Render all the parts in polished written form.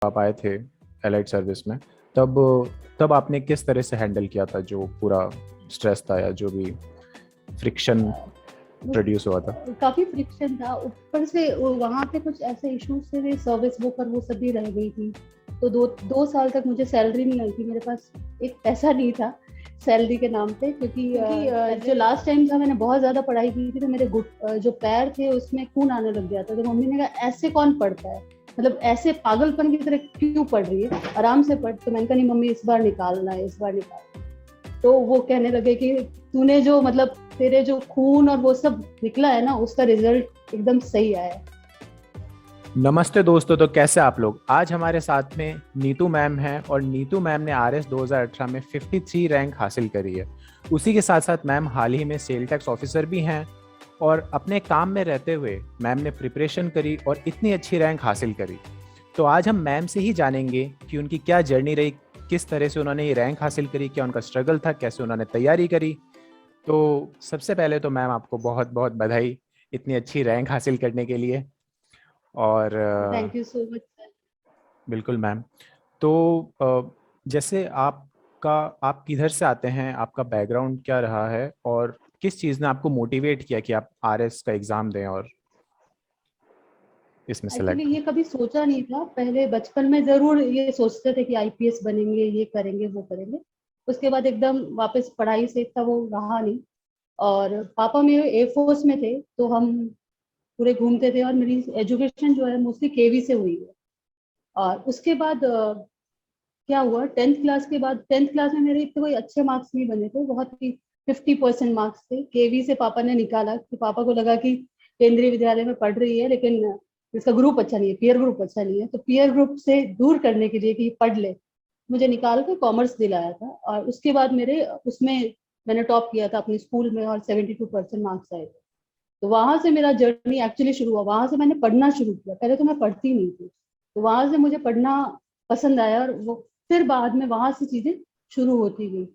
आप आए थे एलाइड सर्विस में, तब तब आपने किस तरह से हैंडल किया था जो पूरा स्ट्रेस था या जो भी फ्रिक्शन वो प्रोड्यूस हुआ था? काफी फ्रिक्शन था, ऊपर से वहां पे कुछ ऐसे इश्यूज थे, मेरी सर्विस बुक और वो सब भी रह गई थी। तो दो दो साल तक मुझे सैलरी नहीं आई थी, मेरे पास एक पैसा नहीं था सैलरी के नाम पे, क्योंकि जो लास्ट टाइम था मैंने बहुत ज्यादा पढ़ाई की थी, तो मेरे जो पैर थे उसमें खून आने लग गया था। तो मम्मी ने कहा ऐसे कौन पढ़ता है, मतलब ऐसे पागलपन की तरह क्यों पढ़ रही है, आराम से पढ़। तो मैंने कहा नहीं मम्मी, इस बार निकालना है, इस बार निकालना। तो वो कहने लगे कि तूने जो मतलब तेरे जो खून और वो सब निकला है ना, उसका रिजल्ट एकदम सही आया है। नमस्ते दोस्तों, तो कैसे आप लोग? आज हमारे साथ में नीतू मैम हैं और नीतू मैम ने आरएस 2018 में 53 रैंक हासिल करी है। उसी के साथ साथ मैम हाल ही में सेल टैक्स ऑफिसर भी हैं और अपने काम में रहते हुए मैम ने प्रिपरेशन करी और इतनी अच्छी रैंक हासिल करी। तो आज हम मैम से ही जानेंगे कि उनकी क्या जर्नी रही, किस तरह से उन्होंने ये रैंक हासिल करी, क्या उनका स्ट्रगल था, कैसे उन्होंने तैयारी करी। तो सबसे पहले तो मैम आपको बहुत बहुत बधाई इतनी अच्छी रैंक हासिल करने के लिए। और thank you so much sir. बिल्कुल मैम। तो जैसे आपका, आप किधर से आते हैं, आपका बैकग्राउंड क्या रहा है और किस चीज़ ने आपको मोटिवेट किया कि आप आरएस का एग्ज़ाम दें और इसमें एक्चुअली सेलेक्ट हो? ये कभी सोचा नहीं था, पहले बचपन में जरूर ये सोचते थे कि आईपीएस बनेंगे, ये करेंगे वो करेंगे। उसके बाद एकदम वापस पढ़ाई से इतना वो रहा नहीं। और पापा मेरे एयरफोर्स में थे, तो हम पूरे घूमते थे, और मेरी एजुकेशन जो है मोस्टली केवी से हुई है। और उसके बाद क्या हुआ, टेंथ क्लास के बाद, टेंथ क्लास में मेरे इतने कोई अच्छे मार्क्स नहीं बने थे, बहुत ही 50% मार्क्स थे। केवी से पापा ने निकाला, कि पापा को लगा कि केंद्रीय विद्यालय में पढ़ रही है लेकिन इसका ग्रुप अच्छा नहीं है, पीयर ग्रुप अच्छा नहीं है, तो पीयर ग्रुप से दूर करने के लिए कि पढ़ ले, मुझे निकाल के कॉमर्स दिलाया था। और उसके बाद मेरे उसमें मैंने टॉप किया था अपने स्कूल में, और 72% मार्क्स आए थे। तो वहां से मेरा जर्नी एक्चुअली शुरू हुआ, वहां से मैंने पढ़ना शुरू किया। पहले तो मैं पढ़ती नहीं थी, तो वहां से मुझे पढ़ना पसंद आया, और वो फिर बाद में वहां से चीजें शुरू होती गई।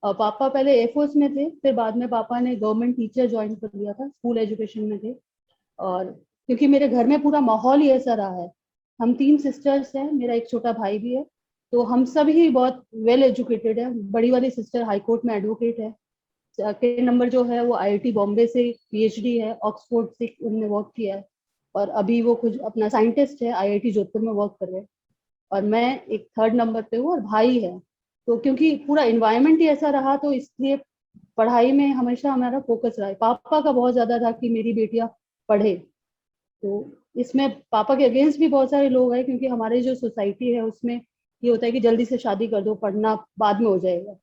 और पापा पहले एयरफोर्स में थे, फिर बाद में पापा ने गवर्नमेंट टीचर ज्वाइन कर लिया था, स्कूल एजुकेशन में थे। और क्योंकि मेरे घर में पूरा माहौल ही ऐसा रहा है, हम 3 सिस्टर्स हैं, मेरा एक छोटा भाई भी है, तो हम सब ही बहुत वेल एजुकेटेड है। बड़ी वाली सिस्टर हाई कोर्ट में एडवोकेट है, सेकेंड नंबर जो है वो आईआईटी बॉम्बे से पीएचडी है, ऑक्सफोर्ड से उनने वर्क किया है, और अभी वो कुछ अपना साइंटिस्ट है, आईआईटी जोधपुर में वर्क कर रहे हैं। और मैं एक थर्ड नंबर पे हूँ, और भाई है। तो क्योंकि पूरा इन्वायरमेंट ही ऐसा रहा, तो इसलिए पढ़ाई में हमेशा हमारा फोकस रहा है। पापा का बहुत ज्यादा था कि मेरी बेटियां पढ़े। तो इसमें पापा के अगेंस्ट भी बहुत सारे लोग हैं, क्योंकि हमारी जो सोसाइटी है उसमें ये होता है कि जल्दी से शादी कर दो, पढ़ना बाद में हो जाएगा।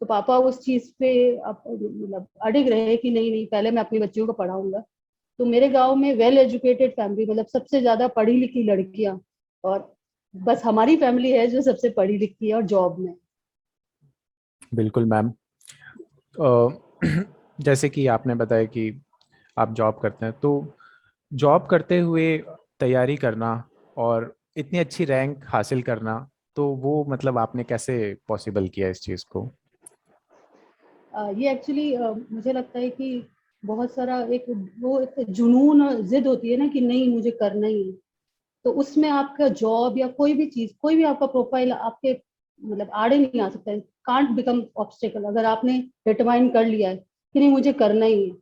तो पापा उस चीज पे मतलब अडिग रहे कि नहीं नहीं, पहले मैं अपनी बच्चियों को पढ़ाऊंगा। तो मेरे गांव में वेल एजुकेटेड फैमिली, मतलब सबसे ज्यादा पढ़ी लिखी लड़कियां, और बस हमारी फैमिली है जो सबसे पढ़ी लिखी है और जॉब में। बिल्कुल मैम। जैसे कि आपने बताया कि आप जॉब करते हैं, तो जॉब करते हुए तैयारी करना और इतनी अच्छी रैंक हासिल करना, तो वो मतलब आपने कैसे पॉसिबल किया इस चीज़ को? ये एक्चुअली मुझे लगता है कि बहुत सारा एक वो एक जुनून और जिद होती है ना, कि नहीं मुझे करना ही है। तो उसमें आपका जॉब या कोई भी चीज, कोई भी आपका प्रोफाइल आपके मतलब आड़े नहीं आ सकता है, कांट बिकम ऑब्स्टेकल। अगर आपने डिटरमाइन कर लिया है कि नहीं मुझे करना ही है,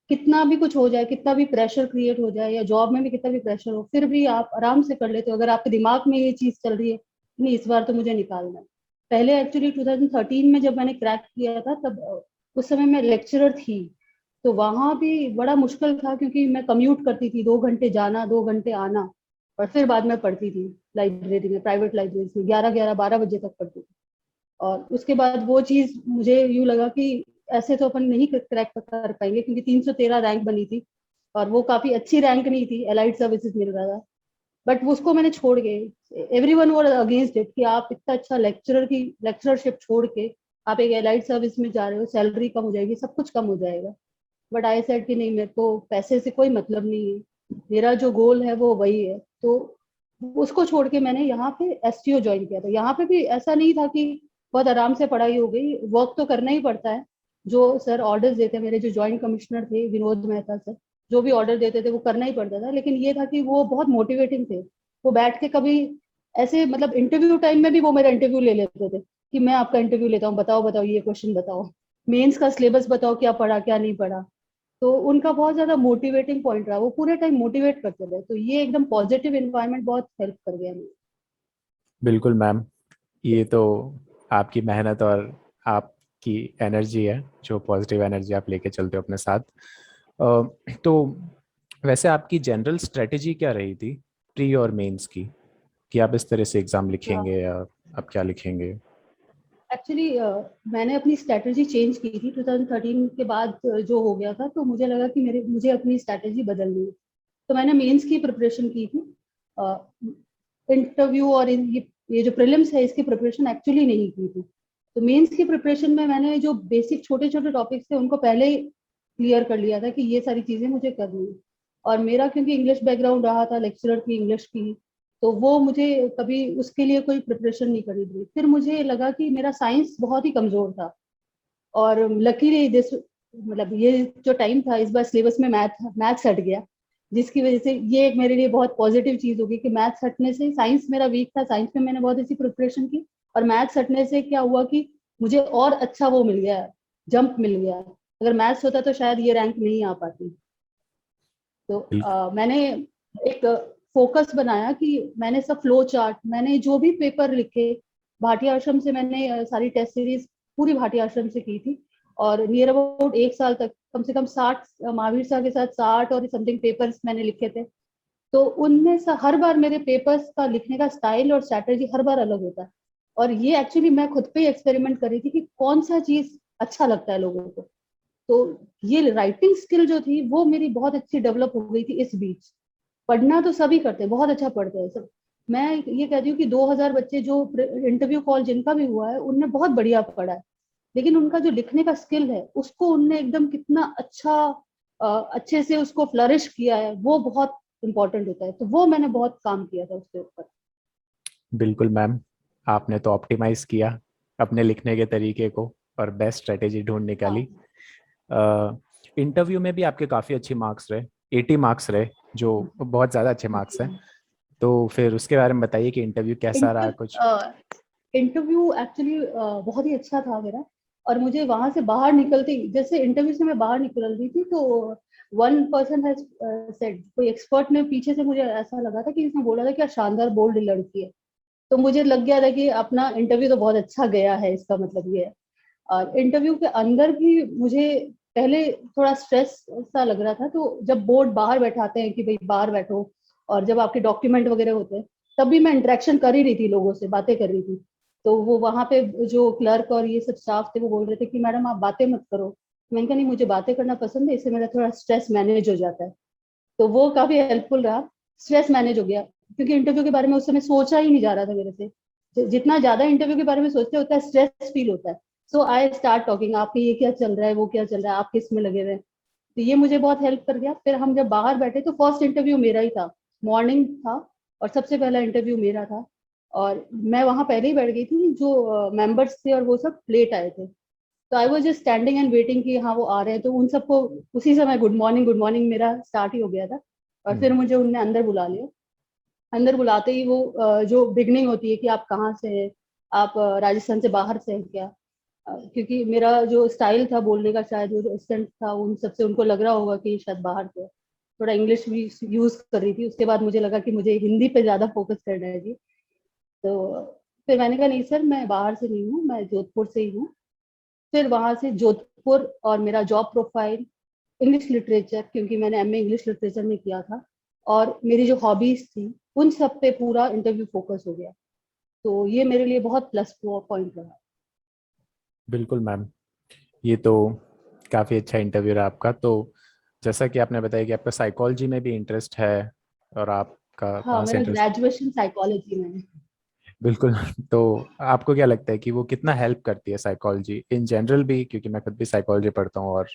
कितना भी कुछ हो जाए, कितना भी प्रेशर क्रिएट हो जाए, या जॉब में भी कितना भी प्रेशर हो, फिर भी आप आराम से कर लेते हो, अगर आपके दिमाग में ये चीज चल रही है कि नहीं इस बार तो मुझे निकालना है। पहले एक्चुअली 2013 में जब मैंने क्रैक किया था, तब उस समय मैं लेक्चरर थी। तो वहां भी बड़ा मुश्किल था, क्योंकि मैं कम्यूट करती थी, 2 घंटे जाना 2 घंटे आना, और फिर बाद में पढ़ती थी लाइब्रेरी में, प्राइवेट लाइब्रेरी में 11-11-12 बजे तक पढ़ती थी। और उसके बाद वो चीज मुझे यूं लगा कि ऐसे तो अपन नहीं क्रैक कर पाएंगे, क्योंकि 313 रैंक बनी थी, और वो काफी अच्छी रैंक नहीं थी, एलाइड सर्विसेज मिल रहा था। बट उसको मैंने छोड़ के, एवरीवन वर अगेंस्ट इट, कि आप इतना अच्छा लेक्चरर की लेक्चरशिप छोड़ के आप एक एलाइड सर्विस में जा रहे हो, सैलरी कम हो जाएगी, सब कुछ कम हो जाएगा। बट आई सेड कि नहीं, मेरे को पैसे से कोई मतलब नहीं है, मेरा जो गोल है वो वही है। तो उसको छोड़ के मैंने यहाँ पे एसटीओ ज्वाइन किया था। यहाँ पे भी ऐसा नहीं था कि बहुत आराम से पढ़ाई हो गई, वर्क तो करना ही पड़ता है। जो सर ऑर्डर्स देते, मेरे जो ज्वाइंट कमिश्नर थे विनोद मेहता सर, जो भी ऑर्डर देते थे वो करना ही पड़ता था। लेकिन ये था कि वो बहुत मोटिवेटिंग थे, वो बैठ के कभी ऐसे मतलब इंटरव्यू टाइम में भी वो मेरा इंटरव्यू ले लेते थे कि मैं आपका इंटरव्यू लेता हूँ, बताओ बताओ ये क्वेश्चन बताओ, मेंस का सिलेबस बताओ, क्या पढ़ा क्या नहीं पढ़ा। तो उनका बहुत ज्यादा मोटिवेटिंग पॉइंट रहा, वो पूरे टाइम मोटिवेट करते थे, तो ये एकदम पॉजिटिव इन्वायरमेंट बहुत हेल्प कर गया मुझे। बिल्कुल मैम, ये तो आपकी मेहनत और आपकी एनर्जी है, जो पॉजिटिव एनर्जी आप लेके चलते हो अपने साथ। तो वैसे आपकी जनरल स्ट्रेटेजी क्या रही थी प्री और मेंस की, कि आप इस तरह से एग्जाम लिखेंगे या आप क्या लिखेंगे? एक्चुअली मैंने अपनी स्ट्रेटेजी चेंज की थी 2013 के बाद। जो हो गया था तो मुझे लगा कि मेरे मुझे अपनी स्ट्रेटेजी बदलनी है। तो मैंने मेंस की प्रिपरेशन की थी। इंटरव्यू और ये जो प्रीलिम्स है इसकी प्रिपरेशन एक्चुअली नहीं की थी। तो मेंस की प्रिपरेशन में मैंने जो बेसिक छोटे छोटे टॉपिक्स थे उनको पहले ही क्लियर कर लिया था कि ये सारी चीजें मुझे करनी है। और मेरा क्योंकि इंग्लिश बैकग्राउंड रहा था, लेक्चरर की इंग्लिश की, तो वो मुझे कभी उसके लिए कोई प्रिपरेशन नहीं करनी पड़ी। फिर मुझे लगा कि मेरा साइंस बहुत ही कमजोर था, और लकीली दिस मतलब ये जो टाइम था इस बार सिलेबस में मैथ्स हट गया, जिसकी वजह से ये एक मेरे लिए बहुत पॉजिटिव चीज होगी कि मैथ्स हटने से, साइंस मेरा वीक था, साइंस में मैंने बहुत अच्छी प्रिपरेशन की, और मैथ्स हटने से क्या हुआ कि मुझे और अच्छा वो मिल गया, जंप मिल गया। अगर मैथ्स होता तो शायद ये रैंक नहीं आ पाती। तो बिल्कुल। मैंने एक फोकस बनाया कि मैंने सब फ्लो चार्ट, मैंने जो भी पेपर लिखे, भाटिया आश्रम से मैंने सारी टेस्ट सीरीज पूरी भाटिया आश्रम से की थी। और नियर अबाउट 1 साल तक कम से कम 60, महावीर साहब के साथ 60 और समथिंग पेपर्स मैंने लिखे थे। तो उनमें से हर बार मेरे पेपर्स का लिखने का स्टाइल और स्ट्रैटेजी हर बार अलग होता है। और ये एक्चुअली मैं खुद पे ही एक्सपेरिमेंट कर रही थी कि कौन सा चीज अच्छा लगता है लोगों को। तो ये राइटिंग स्किल जो थी वो मेरी बहुत अच्छी डेवलप हो गई थी इस बीच। पढ़ना तो सभी करते हैं, बहुत अच्छा पढ़ते हैं सब। मैं ये कहती हूँ कि 2000 बच्चे जो इंटरव्यू कॉल जिनका भी हुआ है उनने बहुत बढ़िया पढ़ा है, लेकिन उनका जो लिखने का स्किल है उसको उनने एकदम कितना अच्छा अच्छे से उसको फ्लरिश किया है, वो बहुत इंपॉर्टेंट होता है। तो वो मैंने बहुत काम किया था उसके ऊपर। बिल्कुल मैम, आपने तो ऑप्टिमाइज किया अपने लिखने के तरीके को और बेस्ट स्ट्रेटेजी ढूंढ निकाली। हाँ। इंटरव्यू में भी आपके काफ़ी अच्छे मार्क्स रहे, 80 मार्क्स रहे, जो बहुत ज़्यादा अच्छे मार्क्स हैं। जी। तो फिर उसके बारे में बताइए कि इंटरव्यू कैसा रहा कुछ। इंटरव्यू एक्चुअली बहुत ही अच्छा था मेरा। और मुझे वहां से बाहर निकलते ही, जैसे इंटरव्यू से मैं बाहर निकल रही थी, तो वन पर्सन हैज सेड, कोई एक्सपर्ट ने पीछे से, मुझे ऐसा लगा था कि इसने बोला था कि शानदार बोल्ड लड़की है। तो मुझे लग गया था कि अपना इंटरव्यू तो बहुत अच्छा गया है, इसका मतलब ये है। और इंटरव्यू के अंदर भी मुझे पहले थोड़ा स्ट्रेस सा लग रहा था। तो जब बोर्ड बाहर बैठाते हैं कि भाई बाहर बैठो, और जब आपके डॉक्यूमेंट वगैरह होते हैं, तब भी मैं इंटरेक्शन कर ही रही थी, लोगों से बातें कर रही थी। तो वो वहां पे जो क्लर्क और ये सब स्टाफ थे वो बोल रहे थे कि मैडम आप बातें मत करो। मैंने कहा नहीं, मुझे बातें करना पसंद है, इससे मेरा थोड़ा स्ट्रेस मैनेज हो जाता है। तो वो काफी हेल्पफुल रहा, स्ट्रेस मैनेज हो गया। क्योंकि इंटरव्यू के बारे में उस समय सोचा ही नहीं जा रहा था मेरे से। जितना ज्यादा इंटरव्यू के बारे में सोचते होता है स्ट्रेस फील होता है। सो आई स्टार्ट टॉकिंग, आपके ये क्या चल रहा है, वो क्या चल रहा है, आप किस में लगे हुए हैं। तो ये मुझे बहुत हेल्प कर गया। फिर हम जब बाहर बैठे तो फर्स्ट इंटरव्यू मेरा ही था, मॉर्निंग था, और सबसे पहला इंटरव्यू मेरा था। और मैं वहां पहले ही बैठ गई थी, जो मेंबर्स थे और वो सब लेट आए थे। तो I was just standing and waiting कि हाँ वो आ रहे हैं, तो उन सबको उसी समय गुड मॉर्निंग मेरा स्टार्ट ही हो गया था। और फिर हम्म। मुझे उनने अंदर बुला लिया। अंदर बुलाते ही वो जो बिगनिंग होती है कि आप कहाँ से हैं, आप राजस्थान से बाहर से हैं क्या। क्योंकि मेरा जो स्टाइल था बोलने का, शायद वो जो एक्सेंट था उन सबसे उनको लग रहा होगा कि शायद बाहर से है। थोड़ा इंग्लिश भी यूज कर रही थी। उसके बाद मुझे लगा कि मुझे हिंदी पे ज्यादा फोकस करना है जी। तो फिर मैंने कहा नहीं सर, मैं बाहर से नहीं हूँ, मैं जोधपुर से ही हूँ। फिर वहां से जोधपुर और मेरा जॉब प्रोफाइल, इंग्लिश लिटरेचर, क्योंकि मैंने एमए इंग्लिश लिटरेचर में किया था, और मेरी जो हॉबीज थी उन सब पे पूरा इंटरव्यू फोकस हो गया। तो ये मेरे लिए बहुत प्लस पॉइंट रहा। बिल्कुल मैम, ये तो काफ़ी अच्छा इंटरव्यू रहा आपका। तो जैसा कि आपने बताया कि आपका साइकोलॉजी में भी इंटरेस्ट है, और आपका हाँ, कहाँ से मैंने इंटरेस्ट? ग्रेजुएशन साइकोलॉजी में। बिल्कुल। तो आपको क्या लगता है कि वो कितना हेल्प करती है साइकोलॉजी इन जनरल भी, क्योंकि मैं खुद भी साइकोलॉजी पढ़ता हूँ, और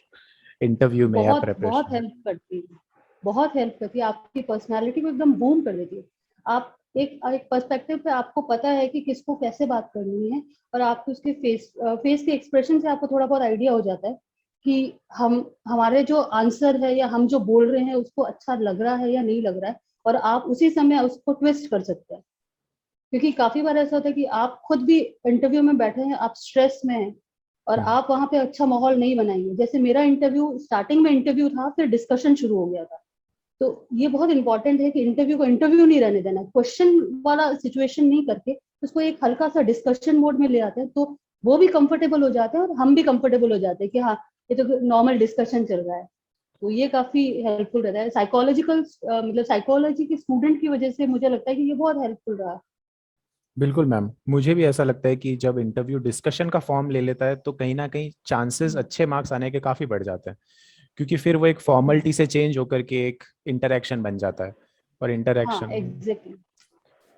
इंटरव्यू में या बहुत बहुत प्रेपरेशन? हेल्प करती है, बहुत हेल्प करती है, आपकी पर्सनालिटी को एकदम बूम कर देती है। आप एक एक पर्सपेक्टिव पे आपको पता है कि किसको कैसे बात करनी है, और आपको उसके फेस के एक्सप्रेशन से आपको थोड़ा बहुत आइडिया हो जाता है कि हम हमारे जो आंसर है या हम जो बोल रहे हैं उसको अच्छा लग रहा है या नहीं लग रहा है, और आप उसी समय उसको ट्विस्ट कर सकते हैं। क्योंकि काफी बार ऐसा होता है कि आप खुद भी इंटरव्यू में बैठे हैं, आप स्ट्रेस में हैं और आप वहां पे अच्छा माहौल नहीं बनाएंगे। जैसे मेरा इंटरव्यू, स्टार्टिंग में इंटरव्यू था, फिर डिस्कशन शुरू हो गया था। तो ये बहुत इंपॉर्टेंट है कि इंटरव्यू को इंटरव्यू नहीं रहने देना, क्वेश्चन वाला सिचुएशन नहीं करके उसको एक हल्का सा डिस्कशन मोड में ले आते हैं, तो वो भी कंफर्टेबल हो जाते हैं और हम भी कंफर्टेबल हो जाते हैं कि हाँ, ये तो नॉर्मल डिस्कशन चल रहा है। तो ये काफी हेल्पफुल रहता है साइकोलॉजिकल, मतलब साइकोलॉजी के स्टूडेंट की वजह से मुझे लगता है कि ये बहुत हेल्पफुल रहा। बिल्कुल मैम, मुझे भी ऐसा लगता है कि जब इंटरव्यू डिस्कशन का फॉर्म ले लेता है तो कहीं ना कहीं चांसेस अच्छे मार्क्स आने के काफी बढ़ जाते हैं, क्योंकि फिर वो एक फॉर्मेलिटी से चेंज होकर के एक इंटरेक्शन बन जाता है। और हाँ इंटरेक्शन, एग्जैक्टली।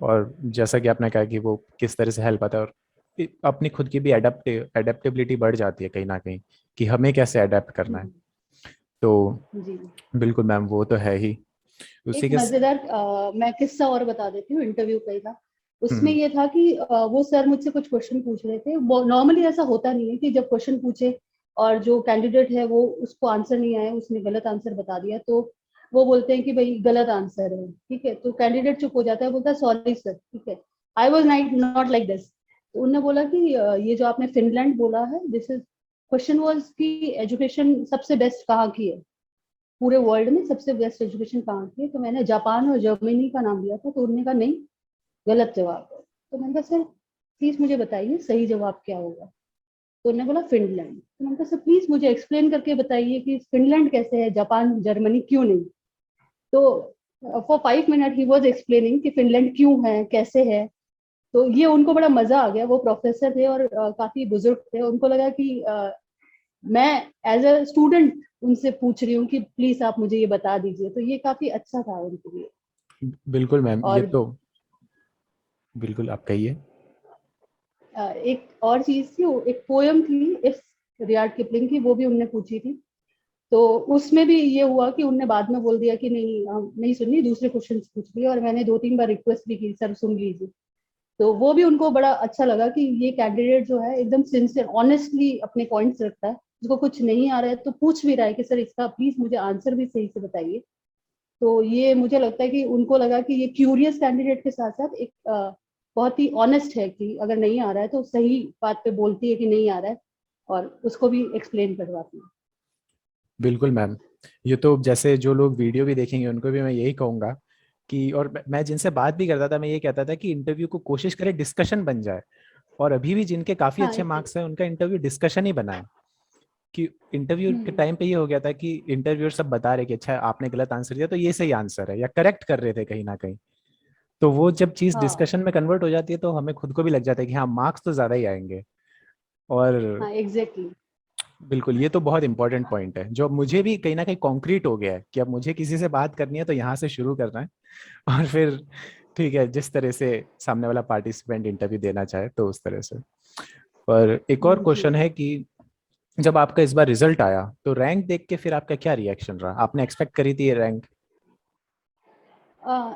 और जैसा कि आपने कहा कि वो किस तरह से हेल्प आता है, और अपनी खुद की भी एडेप्टेबिलिटी बढ़ जाती है कहीं ना कहीं, कि हमें कैसे अडेप्ट करना है। तो जी। बिल्कुल मैम, वो तो है ही एक उसी के मजेदार मैं किस्सा और बता देती हूँ, इंटरव्यू का ही था। उसमें हम्म। ये था कि वो सर मुझसे कुछ क्वेश्चन पूछ रहे थे। नॉर्मली ऐसा होता नहीं है कि जब क्वेश्चन पूछे और जो कैंडिडेट है वो उसको आंसर नहीं आया, उसने गलत आंसर बता दिया, तो वो बोलते हैं कि भाई गलत आंसर है, ठीक है। तो कैंडिडेट चुप हो जाता है, बोलता है सॉरी सर, ठीक है। I was not like this. तो उन्होंने बोला कि ये जो आपने फिनलैंड बोला है, दिस इज, क्वेश्चन वॉज कि एजुकेशन सबसे बेस्ट कहाँ की है, पूरे वर्ल्ड में सबसे बेस्ट एजुकेशन कहाँ की है। तो मैंने जापान और जर्मनी का नाम लिया था, तो उन्होंने कहा नहीं, गलत जवाब है। तो मैंने कहा सर प्लीज मुझे बताइए सही जवाब क्या होगा। तो उन्होंने बोला फिनलैंड। तो मैंने कहा सर प्लीज मुझे एक्सप्लेन करके बताइए कि फिनलैंड कैसे है, जापान जर्मनी क्यों नहीं। तो for 5 minute he was explaining कि फिनलैंड क्यों है, कैसे है। तो ये उनको बड़ा मजा आ गया। वो प्रोफेसर थे और काफी बुजुर्ग थे। उनको लगा कि मैं एज अ स्टूडेंट उनसे पूछ रही हूँ कि प्लीज आप मुझे ये बता दीजिए। तो ये काफी अच्छा था उनके लिए। बिल्कुल मैम, ये और तो बिल्कुल आप कहिए। एक और चीज थी, वो एक पोयम थी इफ रियार्ड किपलिंग की, वो भी उनने पूछी थी। तो उसमें भी ये हुआ कि उनने बाद में बोल दिया कि नहीं, नहीं सुननी, दूसरे क्वेश्चन पूछ लिए। और मैंने 2-3 बार रिक्वेस्ट भी की, सर सुन लीजिए। तो वो भी उनको बड़ा अच्छा लगा कि ये कैंडिडेट जो है एकदम सिंसियर ऑनेस्टली अपने पॉइंट्स रखता है। उसको कुछ नहीं आ रहा है तो पूछ भी रहा है कि सर इसका प्लीज मुझे आंसर भी सही से बताइए। तो ये मुझे लगता है कि उनको लगा कि ये क्यूरियस कैंडिडेट के साथ साथ एक बहुत ही ऑनेस्ट है, कि अगर नहीं आ रहा है तो सही बात पे बोलती है कि नहीं आ रहा है, और उसको भी एक्सप्लेन करवाती है। बिल्कुल मैम, ये तो जैसे जो लोग वीडियो भी देखेंगे उनको भी मैं यही कहूंगा कि, और मैं जिनसे बात भी करता था मैं ये कहता था कि इंटरव्यू को कोशिश करें डिस्कशन बन जाए। और अभी भी जिनके काफी हाँ अच्छे एक। मार्क्स हैं उनका इंटरव्यू डिस्कशन ही बना है। कि इंटरव्यू के हम्म। टाइम पे ये हो गया था कि इंटरव्यूअर सब बता रहे कि अच्छा आपने गलत आंसर दिया तो ये सही आंसर है, या करेक्ट कर रहे थे कहीं ना कहीं। तो वो जब चीज हाँ डिस्कशन में कन्वर्ट हो जाती है तो हमें खुद को भी लग जाता है कि हाँ, मार्क्स तो ज्यादा ही आएंगे। और हाँ एग्जैक्टली। बिल्कुल, ये तो बहुत इंपॉर्टेंट पॉइंट है जो मुझे भी कहीं ना कहीं कॉन्क्रीट हो गया है कि अब मुझे किसी से बात करनी है तो यहाँ से शुरू करना है। और फिर ठीक है, जिस तरह से सामने वाला पार्टिसिपेंट इंटरव्यू देना चाहे तो उस तरह से। पर एक और जी। क्वेश्चन है कि जब आपका इस बार रिजल्ट आया तो रैंक देख के फिर आपका क्या रिएक्शन रहा? आपने एक्सपेक्ट करी थी ये रैंक?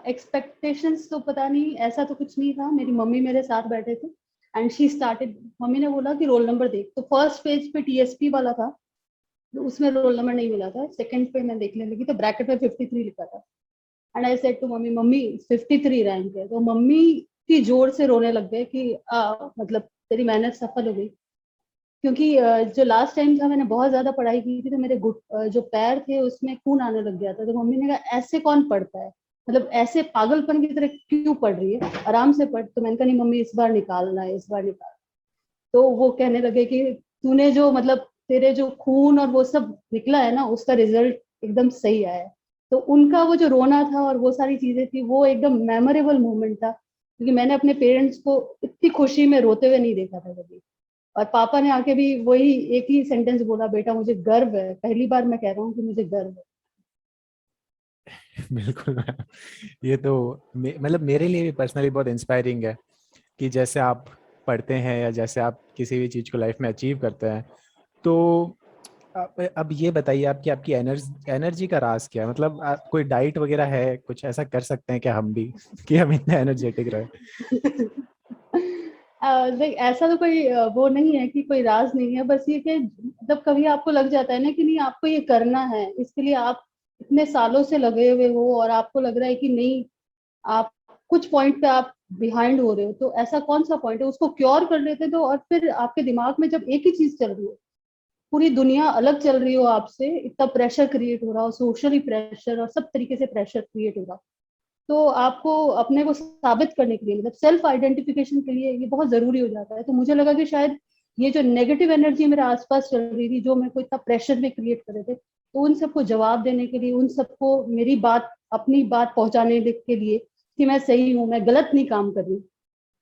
एक्सपेक्टेशंस तो पता नहीं, ऐसा तो कुछ नहीं था। मेरी मम्मी मेरे साथ बैठे थे एंड शी स्टार्टेड, मम्मी ने बोला कि रोल नंबर देख। तो फर्स्ट पेज पे टीएसपी वाला था, तो उसमें रोल नंबर नहीं मिला था। सेकंड पे मैं देखने लगी तो ब्रैकेट में 53 लिखा था। And I said to mummy, mummy 53 rank है। तो मम्मी की जोर से रोने लग गए कि मतलब तेरी मेहनत सफल हो गई। क्योंकि जो लास्ट टाइम था मैंने बहुत ज्यादा पढ़ाई की थी, तो मेरे जो पैर थे उसमें खून आने लग गया था। तो मम्मी ने कहा ऐसे कौन पढ़ता है, मतलब ऐसे पागलपन की तरह क्यों पढ़ रही है, आराम से पढ़। तो मैंने कहा नहीं मम्मी, इस बार निकालना है, इस बार निकाल। तो वो कहने लगे कि तूने जो, मतलब तेरे जो खून और वो सब निकला है ना, उसका रिजल्ट एकदम सही आया है। तो उनका वो जो रोना था और वो सारी चीजें थी, वो एकदम मेमोरेबल मोमेंट था, क्योंकि मैंने अपने पेरेंट्स को इतनी खुशी में रोते हुए नहीं देखा था कभी। और पापा ने आके भी वही एक ही सेंटेंस बोला, बेटा मुझे गर्व है, पहली बार मैं कह रहा हूँ कि मुझे गर्व है। बिल्कुल मैम, ये तो मतलब मेरे लिए भी पर्सनली बहुत इंस्पायरिंग है कि जैसे आप पढ़ते हैं या जैसे आप किसी भी चीज को लाइफ में अचीव करते हैं। तो अब ये बताइए आपकी आपकी एनर्जी एनर्जी का राज क्या है? मतलब कोई डाइट वगैरह है, कुछ ऐसा कर सकते हैं क्या हम भी कि हम इतने एनर्जेटिक रहे? देख, ऐसा तो कोई वो नहीं है कि कोई राज नहीं है। बस ये कि जब कभी आपको लग जाता है ना कि नहीं आपको ये करना है, इसके लिए आप इतने सालों से लगे हुए हो और आपको लग रहा है कि नहीं, आप कुछ पॉइंट पे आप बिहाइंड हो रहे हो, तो ऐसा कौन सा पॉइंट है, उसको क्योर कर लेते तो। और फिर आपके दिमाग में जब एक ही चीज चल रही हो, पूरी दुनिया अलग चल रही हो आपसे, इतना प्रेशर क्रिएट हो रहा हो, सोशली प्रेशर और सब तरीके से प्रेशर क्रिएट हो रहा, तो आपको अपने को साबित करने के लिए, मतलब सेल्फ आइडेंटिफिकेशन के लिए ये बहुत जरूरी हो जाता है। तो मुझे लगा कि शायद ये जो नेगेटिव एनर्जी मेरे आसपास चल रही थी, जो मेरे को इतना प्रेशर में क्रिएट कर रहे थे, तो उन सबको जवाब देने के लिए, उन सबको मेरी बात, अपनी बात पहुंचाने के लिए कि मैं सही हूँ, मैं गलत नहीं काम कर रही,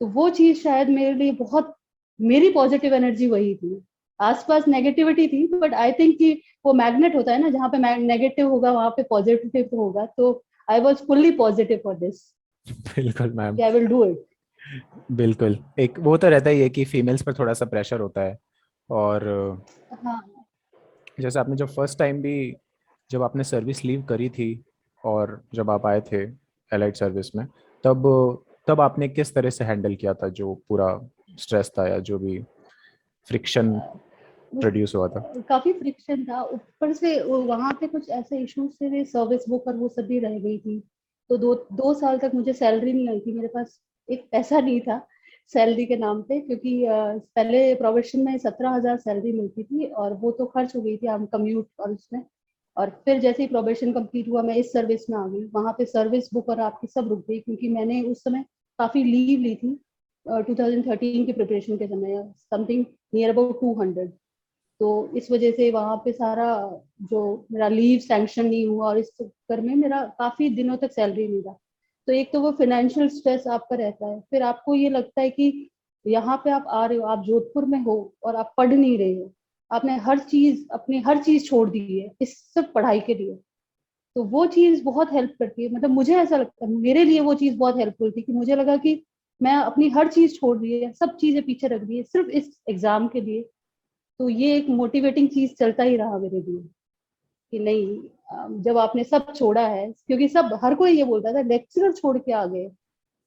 तो वो चीज शायद मेरे लिए बहुत, मेरी पॉजिटिव एनर्जी वही थी। आसपास नेगेटिविटी थी, बट आई थिंक कि वो मैग्नेट होता है ना, जहाँ पे नेगेटिव होगा वहां पे पॉजिटिव होगा। तो I was fully positive for this, बिल्कुल ma'am. I will do it. बिल्कुल, एक वो तो रहता ही है कि फीमेल्स पर थोड़ा सा प्रेशर होता है। और हाँ जैसे आपने जब फर्स्ट टाइम भी, जब आपने सर्विस लीव करी थी और जब आप आए थे एलाइड सर्विस में, तब तब आपने किस तरह से हैंडल किया था जो पूरा स्ट्रेस था या जो भी फ्रिक्शन प्रोड्यूस हुआ था? काफी फ्रिक्शन था, ऊपर से वहां पे कुछ ऐसे इश्यूज थे, सर्विस बुक और वो सब भी रह गई थी। तो 2 साल तक मुझे सैलरी नहीं आई थी, मेरे पास एक पैसा नहीं था सैलरी के नाम पे, क्योंकि पहले प्रोबेशन में 17,000 सैलरी मिलती थी, और वो तो खर्च हो गई थी हम कम्यूट और उसमें। और फिर जैसे ही प्रोबेशन कंप्लीट हुआ, मैं इस सर्विस में आ गई, वहां पे सर्विस बुक और आपकी सब रुक गई, क्योंकि मैंने उस समय काफी लीव ली थी 2013 की प्रिपरेशन के समय, समथिंग नियर अबाउट 200। तो इस वजह से वहां पे सारा जो मेरा लीव सैंक्शन नहीं हुआ, और इस चक्कर में मेरा काफी दिनों तक सैलरी नहीं रहा। तो एक तो वो फाइनेंशियल स्ट्रेस आपका रहता है, फिर आपको ये लगता है कि यहाँ पे आप आ रहे हो, आप जोधपुर में हो और आप पढ़ नहीं रहे हो, आपने हर चीज, अपनी हर चीज छोड़ दी है इस सब पढ़ाई के लिए। तो वो चीज बहुत हेल्प करती है, मतलब मुझे ऐसा लगता है, मेरे लिए वो चीज बहुत हेल्पफुल थी कि मुझे लगा कि मैं अपनी हर चीज छोड़ दी है, सब चीजें पीछे रख दी है सिर्फ इस एग्जाम के लिए। तो ये एक मोटिवेटिंग चीज चलता ही रहा मेरे लिए कि नहीं, जब आपने सब छोड़ा है, क्योंकि सब, हर कोई ये बोलता था लेक्चरर छोड़ के आ गए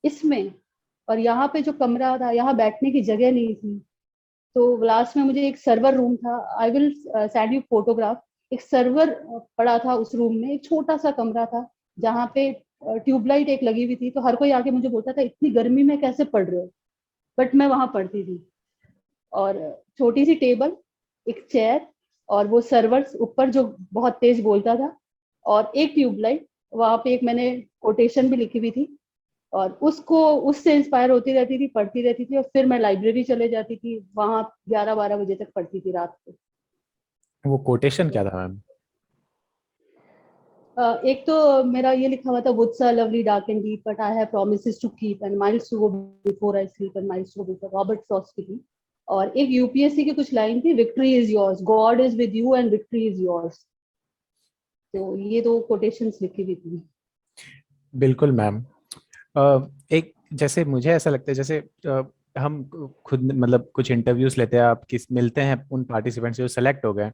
इसमें, और यहाँ पे जो कमरा था, यहाँ बैठने की जगह नहीं थी। तो लास्ट में मुझे एक सर्वर रूम था, I will send you photograph. एक सर्वर पड़ा था उस रूम में, एक छोटा सा कमरा था जहाँ पे ट्यूबलाइट एक लगी हुई थी, तो हर कोई आके मुझे बोलता था इतनी गर्मी में कैसे पढ़ रहे हो, बट मैं वहां पढ़ती थी। और छोटी सी टेबल, एक चेयर, और वो सर्वर ऊपर जो बहुत तेज बोलता था, और एक ट्यूबलाइट, वहां पे एक मैंने कोटेशन भी लिखी हुई थी, और उसको, उससे इंस्पायर होती रहती थी, पढ़ती रहती थी, और फिर मैं लाइब्रेरी चले जाती थी, वहां 11-12 बजे तक पढ़ती थी रात को। वो कोटेशन क्या तो था मैम? एक तो मेरा ये लिखा हुआ था, woods are lovely dark and deep but I have promises to keep and miles to go before I sleep and miles to go before, Robert Frost की थी। और एक यूपीएससी की कुछ लाइन थी, victory is yours, God is with you and victory is yours. तो ये दो कोटेशंस लिखी हुई थी। बिल्कुल मैम। एक, जैसे मुझे ऐसा लगता है, जैसे हम खुद मतलब कुछ इंटरव्यूज लेते हैं, आप किस मिलते हैं उन पार्टिसिपेंट्स जो सेलेक्ट हो गए,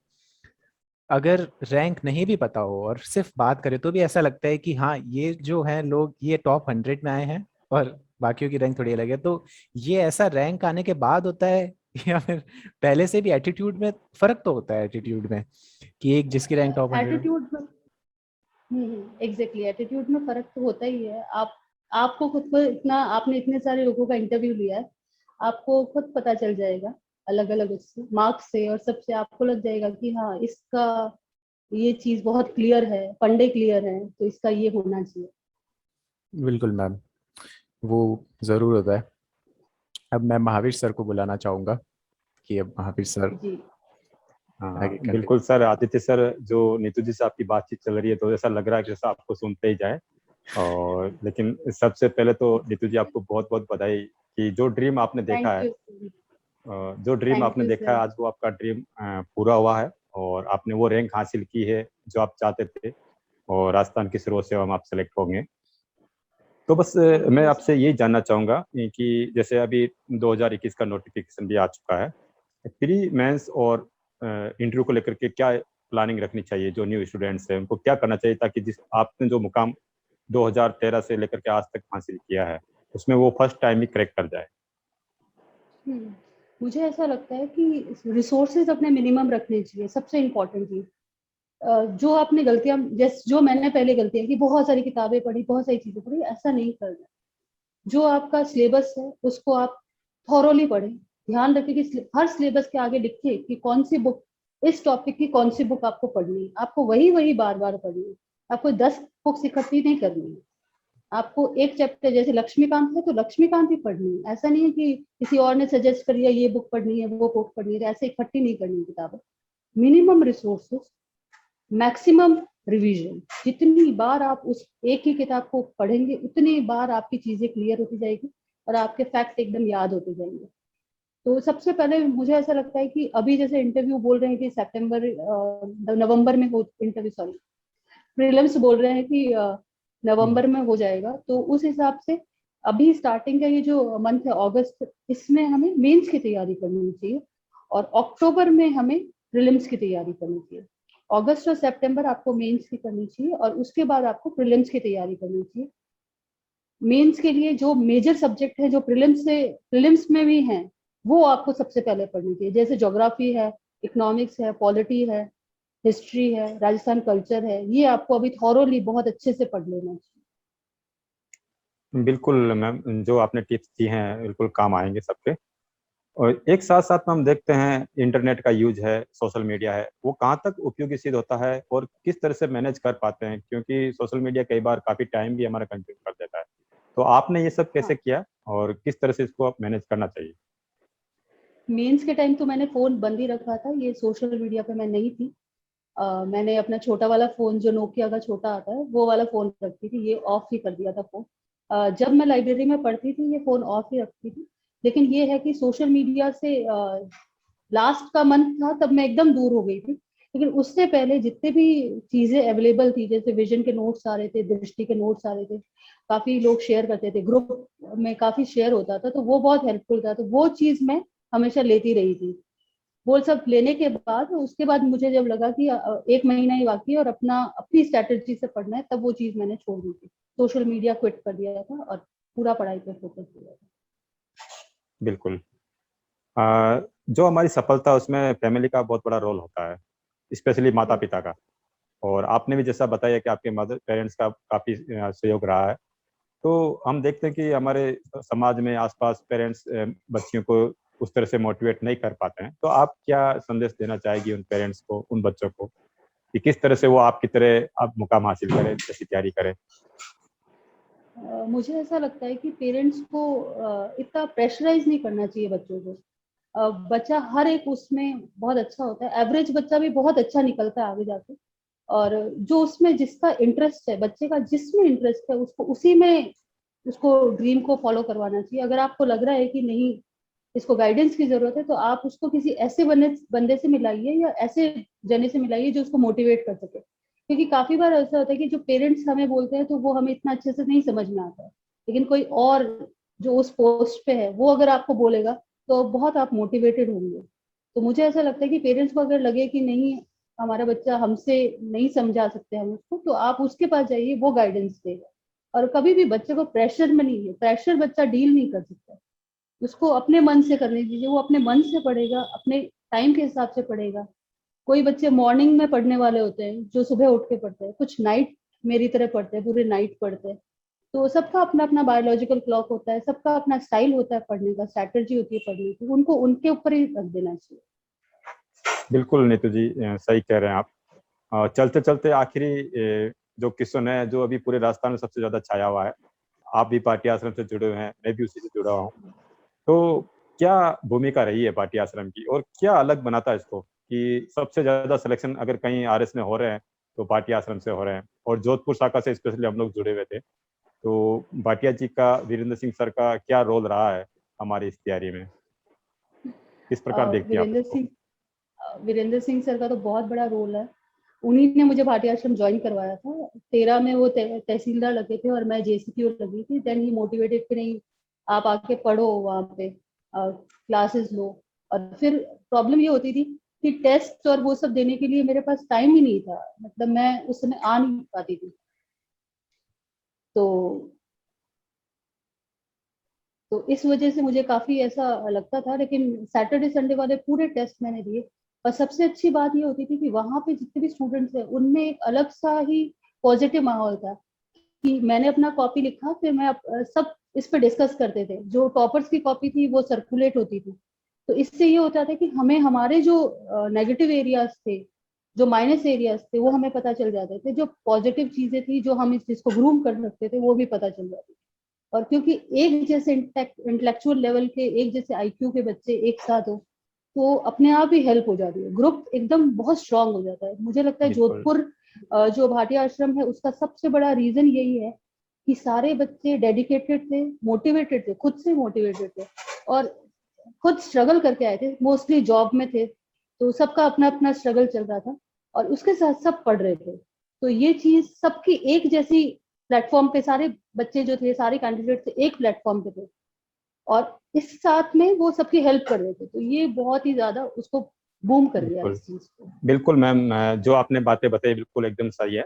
अगर रैंक नहीं भी पता हो और सिर्फ बात करें तो भी ऐसा लगता है कि हाँ, ये जो है लोग, ये टॉप 100 में आए हैं और बाकियों की रैंक थोड़ी अलग है। तो ये ऐसा रैंक आने के बाद होता है या फिर पहले से भी एटीट्यूड में फर्क तो होता है, एटीट्यूड में, कि एक जिसकी रैंक टॉप 100 है? एटीट्यूड में, एग्जैक्टली, एटीट्यूड में फर्क तो होता ही है। आप, आपको खुद को इतना, आपने इतने सारे लोगों का इंटरव्यू लिया है, आपको खुद पता चल जाएगा अलग अलग उससे, मार्क्स से और सबसे आपको लग जाएगा कि हाँ, इसका ये चीज बहुत क्लियर है, फंडे क्लियर है, तो इसका ये होना चाहिए। बिल्कुल मैम, वो जरूर होता है। अब मैं महावीर सर को बुलाना चाहूंगा कि अब महावीर सर जी। हाँ आगे बिल्कुल कंटिन्यू। सर, आदित्य सर, जो नीतू जी से आपकी बातचीत चल रही है तो ऐसा लग रहा है कि जैसा आपको सुनते ही जाए। और लेकिन सबसे पहले तो नीतू जी आपको बहुत बहुत बधाई कि जो ड्रीम आपने देखा थैंक है, यू। जो ड्रीम थैंक आपने यू देखा है, सर। आज वो आपका ड्रीम पूरा हुआ है और आपने वो रैंक हासिल की है जो आप चाहते थे, और राजस्थान की सर्व सेवा में आप सेलेक्ट होंगे। तो बस थैंक मैं यू आपसे सर। यही जानना चाहूंगा कि जैसे अभी 2021 का नोटिफिकेशन भी आ चुका है, प्री मेंस और इंटरव्यू को लेकर के क्या प्लानिंग रखनी चाहिए? जो न्यू स्टूडेंट्स हैं उनको क्या करना चाहिए ताकि जिस आपने जो मुकाम 2013 से लेकर के आज तक हासिल किया है उसमें वो फर्स्ट टाइम ही क्रैक कर जाए? मुझे ऐसा लगता है कि रिसोर्सेज अपने मिनिमम रखने चाहिए, सबसे इम्पोर्टेंट चीज। जो आपने गलतियां, जैसे जो मैंने पहले गलतियां की, बहुत सारी किताबें पढ़ी, बहुत सारी चीजें पढ़ी, ऐसा नहीं करना। जो आपका सिलेबस है उसको आप थॉरोली पढ़ें। ध्यान रखें कि हर सिलेबस के आगे लिखे कि कौन सी बुक, इस टॉपिक की कौन सी बुक आपको पढ़नी है। आपको वही वही बार बार पढ़नी है। आपको 10 बुक्स इकट्ठी नहीं करनी है। आपको एक चैप्टर, जैसे लक्ष्मीकांत है तो लक्ष्मीकांत ही पढ़नी है। ऐसा नहीं है कि किसी और ने सजेस्ट कर दिया ये बुक पढ़नी है, वो बुक पढ़नी है, ऐसे इकट्ठी नहीं करनी किताबें। Minimum resources, maximum revision. जितनी बार आप उस एक ही किताब को पढ़ेंगे उतनी बार आपकी चीजें क्लियर होती जाएगी और आपके फैक्ट एकदम याद होते जाएंगे। तो सबसे पहले मुझे ऐसा लगता है कि अभी जैसे इंटरव्यू बोल रहे हैं कि नवंबर में हो, इंटरव्यू सॉरी प्रीलिम्स बोल रहे हैं कि नवंबर में हो जाएगा। तो उस हिसाब से अभी स्टार्टिंग का ये जो मंथ है अगस्त, इसमें हमें मेंस की तैयारी करनी चाहिए और अक्टूबर में हमें प्रीलिम्स की तैयारी करनी चाहिए। अगस्त और सितंबर आपको मेंस की करनी चाहिए और उसके बाद आपको प्रीलिम्स की तैयारी करनी चाहिए। मेंस के लिए जो मेजर सब्जेक्ट है जो प्रीलिम्स में भी हैं वो आपको सबसे पहले पढ़नी चाहिए, जैसे ज्योग्राफी है, इकोनॉमिक्स है, पॉलिटी है, हिस्ट्री है, राजस्थान कल्चर है। ये आपको अभी थॉरोली बहुत अच्छे से पढ़ लेना चाहिए। बिल्कुल मैम, जो आपने टिप्स दी हैं बिल्कुल काम आएंगे सबके। और एक साथ साथ में हम देखते हैं इंटरनेट का यूज है, सोशल मीडिया है, वो कहाँ तक उपयोगी सिद्ध होता है और किस तरह से मैनेज कर पाते हैं, क्योंकि सोशल मीडिया कई बार काफी टाइम भी हमारा कंज्यूम कर देता है। तो आपने ये सब कैसे हाँ, किया और किस तरह से इसको आप मैनेज करना चाहिए? मेंस के टाइम तो मैंने फोन बंद ही रखा था, ये सोशल मीडिया पे मैं नहीं थी। मैंने अपना छोटा वाला फोन जो नोकिया का छोटा आता है वो वाला फोन रखती थी, ये ऑफ ही कर दिया था फोन। जब मैं लाइब्रेरी में पढ़ती थी ये फोन ऑफ ही रखती थी। लेकिन ये है कि सोशल मीडिया से लास्ट का मंथ था तब मैं एकदम दूर हो गई थी। लेकिन उससे पहले जितने भी चीजें अवेलेबल थी, जैसे विजन के नोट्स आ रहे थे, दृष्टि के नोट्स आ रहे थे, काफी लोग शेयर करते थे, ग्रुप में काफी शेयर होता था, तो वो बहुत हेल्पफुल था। तो वो चीज मैं हमेशा लेती रही थी। वो सब लेने के बाद उसके बाद मुझे जब लगा कि एक महीना ही बाकी है और अपनी स्ट्रेटेजी से पढ़ना है, तब वो चीज मैंने छोड़ दी थी। सोशल मीडिया क्विट कर दिया था और पूरा पढ़ाई पे फोकस किया था। बिल्कुल। जो हमारी सफलता उसमें फैमिली का बहुत बड़ा रोल होता है, स्पेशली माता पिता का। और आपने भी जैसा बताया कि आपके मदर पेरेंट्स का काफी सहयोग रहा है। तो हम देखते हैं कि हमारे समाज में आसपास पेरेंट्स बच्चियों को उस तरह से मोटिवेट नहीं कर पाते हैं। तो आप क्या संदेश देना चाहेगी उन पेरेंट्स को, उन बच्चों को, कि किस तरह से वो आपकी तरह आप मुकाम हासिल करें, जैसी तैयारी करें? मुझे ऐसा लगता है कि पेरेंट्स को इतना प्रेशराइज नहीं करना चाहिए बच्चों को। बच्चा हर एक उसमें बहुत अच्छा होता है, एवरेज बच्चा भी बहुत अच्छा निकलता है आगे जाके। और जो उसमें जिसका इंटरेस्ट है, बच्चे का जिसमें इंटरेस्ट है उसको उसी में उसको ड्रीम को फॉलो करवाना चाहिए। अगर आपको लग रहा है कि नहीं इसको गाइडेंस की जरूरत है, तो आप उसको किसी ऐसे बंदे से मिलाइए या ऐसे जने से मिलाइए जो उसको मोटिवेट कर सके। क्योंकि काफी बार ऐसा होता है कि जो पेरेंट्स हमें बोलते हैं तो वो हमें इतना अच्छे से नहीं समझ में आता है, लेकिन कोई और जो उस पोस्ट पे है वो अगर आपको बोलेगा तो बहुत आप मोटिवेटेड होंगे। तो मुझे ऐसा लगता है कि पेरेंट्स को अगर लगे कि नहीं हमारा बच्चा हमसे नहीं समझा सकते हम उसको, तो आप उसके पास जाइए, वो गाइडेंस देगा। और कभी भी बच्चे को प्रेशर में नहीं है, प्रेशर बच्चा डील नहीं कर सकता। उसको अपने मन से करने दीजिए, वो अपने मन से पढ़ेगा, अपने टाइम के हिसाब से पढ़ेगा। कोई बच्चे मॉर्निंग में पढ़ने वाले होते हैं जो सुबह उठ के पढ़ते हैं, कुछ नाइट मेरी तरह पढ़ते हैं, पूरे नाइट पढ़ते हैं। तो सबका अपना अपना बायोलॉजिकल क्लॉक होता है, सबका अपना स्टाइल होता है पढ़ने का, स्ट्रैटेजी होती है पढ़ने की, उनको उनके ऊपर ही रख देना चाहिए। बिल्कुल नीतू जी, सही कह रहे हैं आप। चलते चलते आखिरी जो क्वेश्चन है, जो अभी पूरे राजस्थान में सबसे ज्यादा छाया हुआ है, आप भी पार्टी आश्रम से जुड़े हुए हैं, मैं भी उसी से जुड़ा हूँ। तो क्या भूमिका रही है पार्टी आश्रम की और क्या अलग बनाता है इसको, कि सबसे ज्यादा सिलेक्शन अगर कहीं आरएस में हो रहे हैं तो पार्टी आश्रम से हो रहे हैं, और जोधपुर शाखा से स्पेशली हम लोग जुड़े हुए थे। तो भाटिया जी का, वीरेंद्र सिंह सर का क्या रोल रहा है हमारी इस तैयारी में, किस प्रकार देखती हैं आप वीरेंद्र उसको? सिंह वीरेंद्र सिंह सर का तो बहुत बड़ा रोल है। उन्हीं ने मुझे भाटी आश्रम ज्वाइन करवाया था। 13 में वो तहसीलदार लगे थे और मैं जेसीपीओ लगी थी। देन ही मोटिवेटेड कि नहीं आप आके पढ़ो वहाँ पे, क्लासेस लो। और फिर प्रॉब्लम ये होती थी कि टेस्ट और वो सब देने के लिए मेरे पास टाइम ही नहीं था, मतलब मैं उस समय आ नहीं पाती थी। तो तो इस वजह से मुझे काफी ऐसा लगता था। लेकिन सैटरडे संडे वाले पूरे टेस्ट मैंने दिए। और सबसे अच्छी बात ये होती थी कि वहां पे जितने भी स्टूडेंट्स हैं उनमें एक अलग सा ही पॉजिटिव माहौल था कि मैंने अपना कॉपी लिखा, फिर मैं सब इस पे डिस्कस करते थे। जो टॉपर्स की कॉपी थी वो सर्कुलेट होती थी, तो इससे ये होता था कि हमें हमारे जो नेगेटिव एरियाज थे, जो माइनस एरियाज थे, वो हमें पता चल जाते थे। जो पॉजिटिव चीजें थी जो हम इस चीज को ग्रूम कर सकते थे, वो भी पता चल जाती थी। और क्योंकि एक जैसे इंटेलेक्चुअल लेवल के, एक जैसे आईक्यू के बच्चे एक साथ हो, तो अपने आप ही हेल्प हो जाती है, ग्रुप एकदम बहुत स्ट्रांग हो जाता है। मुझे लगता है बिल्कुल जोधपुर जो भाटिया आश्रम है, उसका सबसे बड़ा रीजन यही है कि सारे बच्चे डेडिकेटेड थे, मोटिवेटेड थे, खुद से मोटिवेटेड थे, और खुद स्ट्रगल करके आए थे। मोस्टली जॉब में थे, तो सबका अपना अपना स्ट्रगल चल रहा था, और उसके साथ सब पढ़ रहे थे। तो ये चीज सबकी एक जैसी प्लेटफॉर्म पे, सारे बच्चे जो थे, सारे कैंडिडेट थे, एक प्लेटफॉर्म पे थे, और इस साथ में वो सबकी हेल्प कर रहे थे। तो ये बहुत ही ज्यादा उसको बूम कर दिया बिल्कुल इस चीज को। बिल्कुल मैम, जो आपने बातें बताई बिल्कुल एकदम सही है।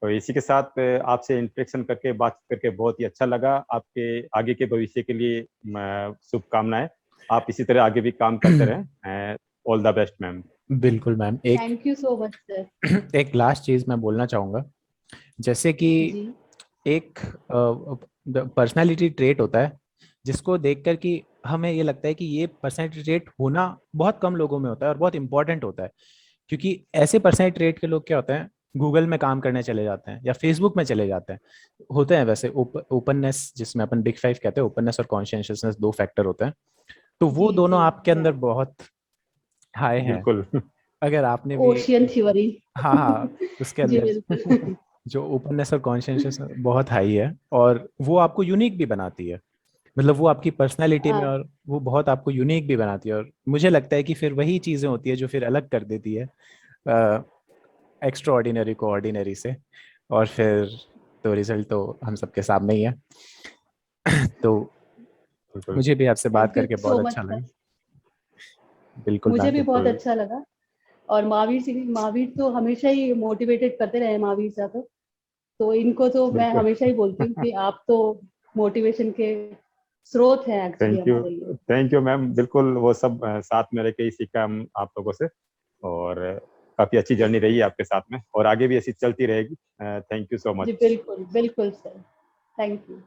तो इसी के साथ आपसे इंटरेक्शन करके, बात करके बहुत ही अच्छा लगा। आपके आगे के भविष्य के लिए शुभकामनाएं। आप इसी तरह आगे भी काम करते रहें। All the best ma'am. बिल्कुल मैम। एक thank you so much sir. एक लास्ट चीज मैं बोलना चाहूंगा, जैसे कि जी एक पर्सनालिटी ट्रेट होता है जिसको देखकर कि हमें ये लगता है कि ये पर्सनालिटी ट्रेट होना बहुत कम लोगों में होता है और बहुत इंपॉर्टेंट होता है। क्योंकि ऐसे पर्सनालिटी ट्रेट के लोग क्या होते हैं, गूगल में काम करने चले जाते हैं या फेसबुक में चले जाते हैं। होते हैं वैसे ओपननेस, जिसमें अपन बिग फाइव कहते हैं, ओपननेस और कॉन्शियसनेस, दो फैक्टर होते हैं। तो वो जी दोनों जी। आपके अंदर हाँ, बहुत हाई हैं। बिल्कुल अगर आपने भी, ओशियन थ्योरी। हाँ हाँ, उसके जी अंदर बिल्कुल। जो ओपननेस और कॉन्शियसनेस बहुत हाई है, और वो आपको यूनिक भी बनाती है। मतलब वो आपकी पर्सनालिटी में, हाँ, और वो बहुत आपको यूनिक भी बनाती है। और मुझे लगता है कि फिर वही चीजें होती है जो फिर अलग कर देती है एक्स्ट्रा ऑर्डिनरी को ऑर्डिनरी से। और फिर तो रिजल्ट तो हम सबके सामने ही है। तो बिल्कुल। मुझे भी आपसे बात थैंक यू करके बहुत सो मच अच्छा सर। लगा। बिल्कुल मुझे मैम। भी बहुत बिल्कुल अच्छा लगा। और महावीर सिंह, महावीर तो हमेशा ही मोटिवेटेड करते रहे, महावीर साहब तो इनको तो मैं बिल्कुल। हमेशा ही बोलती हूँ कि आप तो मोटिवेशन के स्रोत हैं एक्चुअली थैंक यू। हमारे लिए। Thank you ma'am. बिल्कुल वो सब साथ में रह के ही सीखा हम आप लोगों से। और काफी अच्छी जर्नी रही है आपके साथ में, और आगे भी ऐसी चलती रहेगी। थैंक यू सो जी मच। बिल्कुल बिल्कुल सर। Thank you.